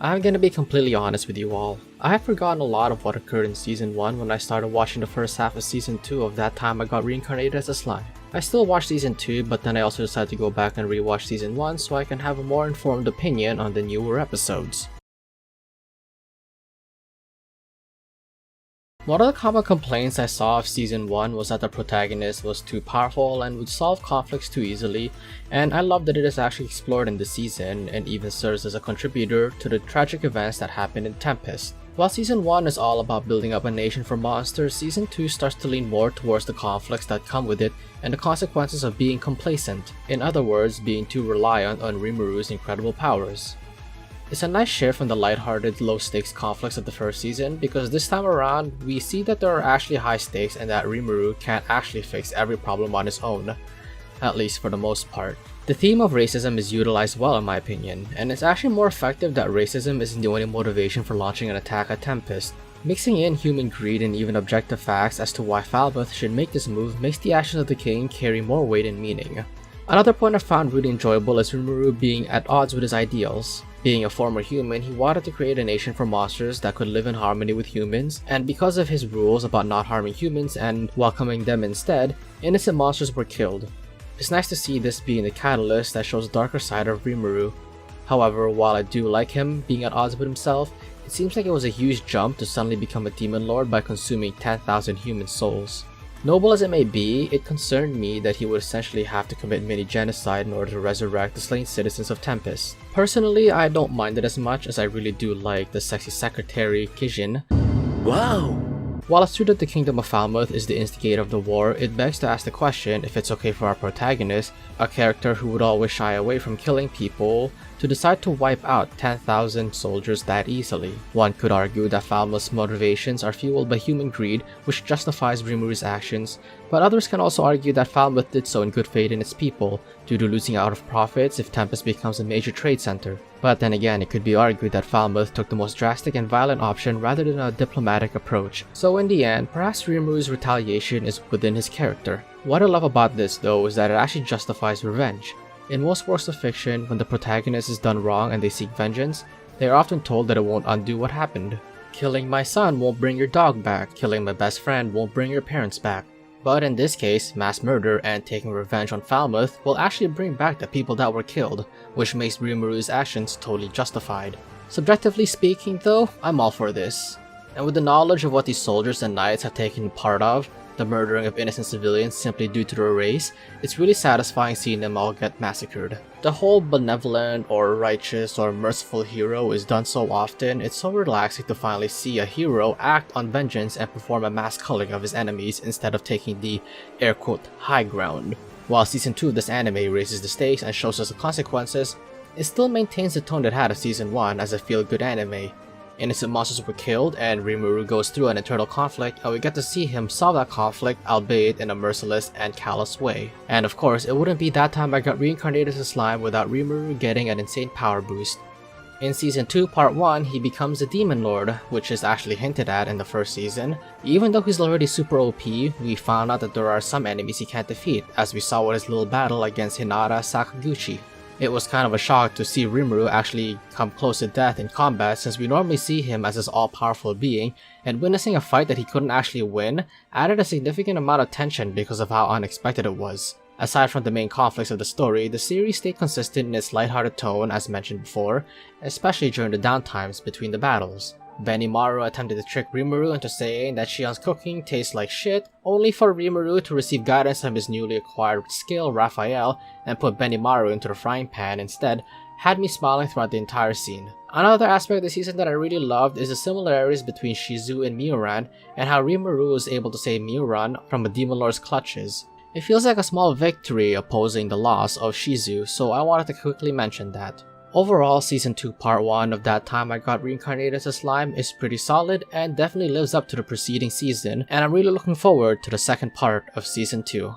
I'm gonna be completely honest with you all. I had forgotten a lot of what occurred in Season 1 when I started watching the first half of Season 2 of that time I got reincarnated as a slime. I still watched Season 2, but then I also decided to go back and rewatch Season 1 so I can have a more informed opinion on the newer episodes. One of the common complaints I saw of Season 1 was that the protagonist was too powerful and would solve conflicts too easily, and I love that it is actually explored in this season and even serves as a contributor to the tragic events that happened in Tempest. While Season 1 is all about building up a nation for monsters, Season 2 starts to lean more towards the conflicts that come with it and the consequences of being complacent, in other words, being too reliant on Rimuru's incredible powers. It's a nice shift from the lighthearted, low-stakes conflicts of the first season, because this time around, we see that there are actually high stakes and that Rimuru can't actually fix every problem on his own, at least for the most part. The theme of racism is utilized well in my opinion, and it's actually more effective that racism isn't the only motivation for launching an attack at Tempest. Mixing in human greed and even objective facts as to why Falmouth should make this move makes the actions of the king carry more weight and meaning. Another point I found really enjoyable is Rimuru being at odds with his ideals. Being a former human, he wanted to create a nation for monsters that could live in harmony with humans, and because of his rules about not harming humans and welcoming them instead, innocent monsters were killed. It's nice to see this being the catalyst that shows the darker side of Rimuru. However, while I do like him being at odds with himself, it seems like it was a huge jump to suddenly become a demon lord by consuming 10,000 human souls. Noble as it may be, it concerned me that he would essentially have to commit mini-genocide in order to resurrect the slain citizens of Tempest. Personally, I don't mind it as much as I really do like the sexy secretary Kijin. Wow! While a student of the Kingdom of Falmouth is the instigator of the war, it begs to ask the question if it's okay for our protagonist, a character who would always shy away from killing people, to decide to wipe out 10,000 soldiers that easily. One could argue that Falmouth's motivations are fueled by human greed, which justifies Rimuru's actions, but others can also argue that Falmouth did so in good faith in its people, due to losing out of profits if Tempest becomes a major trade center. But then again, it could be argued that Falmouth took the most drastic and violent option rather than a diplomatic approach. So in the end, perhaps Rimuru's retaliation is within his character. What I love about this though is that it actually justifies revenge. In most works of fiction, when the protagonist is done wrong and they seek vengeance, they are often told that it won't undo what happened. Killing my son won't bring your dog back, killing my best friend won't bring your parents back. But in this case, mass murder and taking revenge on Falmouth will actually bring back the people that were killed, which makes Rimuru's actions totally justified. Subjectively speaking though, I'm all for this. And with the knowledge of what these soldiers and knights have taken part of, the murdering of innocent civilians simply due to their race, it's really satisfying seeing them all get massacred. The whole benevolent or righteous or merciful hero is done so often, it's so relaxing to finally see a hero act on vengeance and perform a mass culling of his enemies instead of taking the air quote high ground. While Season 2 of this anime raises the stakes and shows us the consequences, it still maintains the tone it had of Season 1 as a feel-good anime. Innocent monsters were killed, and Rimuru goes through an internal conflict, and we get to see him solve that conflict, albeit in a merciless and callous way. And of course, it wouldn't be that time I got reincarnated as a slime without Rimuru getting an insane power boost. In Season 2 Part 1, he becomes a Demon Lord, which is actually hinted at in the first season. Even though he's already super OP, we found out that there are some enemies he can't defeat, as we saw with his little battle against Hinata Sakaguchi. It was kind of a shock to see Rimuru actually come close to death in combat, since we normally see him as this all-powerful being, and witnessing a fight that he couldn't actually win added a significant amount of tension because of how unexpected it was. Aside from the main conflicts of the story, the series stayed consistent in its lighthearted tone as mentioned before, especially during the downtimes between the battles. Benimaru attempted to trick Rimuru into saying that Shion's cooking tastes like shit, only for Rimuru to receive guidance from his newly acquired skill Raphael and put Benimaru into the frying pan instead, had me smiling throughout the entire scene. Another aspect of the season that I really loved is the similarities between Shizu and Miuran, and how Rimuru was able to save Miuran from a Demon Lord's clutches. It feels like a small victory opposing the loss of Shizu, so I wanted to quickly mention that. Overall, Season 2 Part 1 of That Time I Got Reincarnated as a Slime is pretty solid and definitely lives up to the preceding season, and I'm really looking forward to the second part of Season 2.